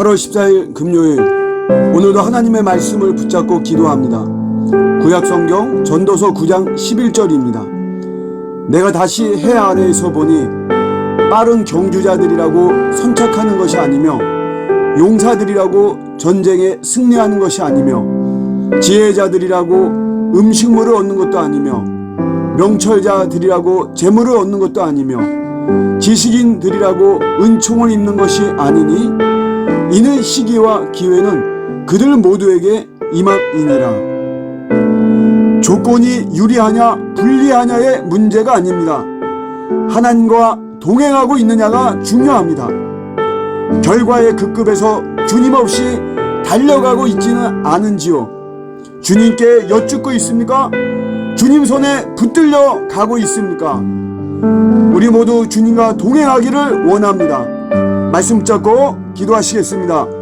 8월 14일 금요일, 오늘도 하나님의 말씀을 붙잡고 기도합니다. 구약성경 전도서 9장 11절입니다. 내가 다시 해 아래에서 보니 빠른 경주자들이라고 선착하는 것이 아니며 용사들이라고 전쟁에 승리하는 것이 아니며 지혜자들이라고 음식물을 얻는 것도 아니며 명철자들이라고 재물을 얻는 것도 아니며 지식인들이라고 은총을 입는 것이 아니니 이는 시기와 기회는 그들 모두에게 임함이니라. 조건이 유리하냐 불리하냐의 문제가 아닙니다. 하나님과 동행하고 있느냐가 중요합니다. 결과의 급급에서 주님 없이 달려가고 있지는 않은지요? 주님께 여쭙고 있습니까? 주님 손에 붙들려 가고 있습니까? 우리 모두 주님과 동행하기를 원합니다. 말씀 붙잡고 기도하시겠습니다.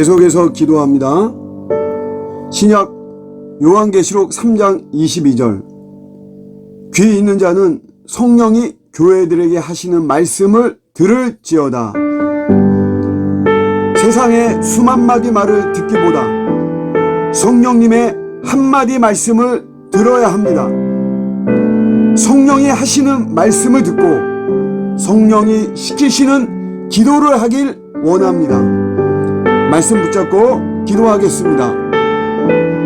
계속해서 기도합니다. 신약 요한계시록 3장 22절. 귀 있는 자는 성령이 교회들에게 하시는 말씀을 들을지어다. 세상의 수만 마디 말을 듣기보다 성령님의 한마디 말씀을 들어야 합니다. 성령이 하시는 말씀을 듣고 성령이 시키시는 기도를 하길 원합니다. 말씀 붙잡고 기도하겠습니다.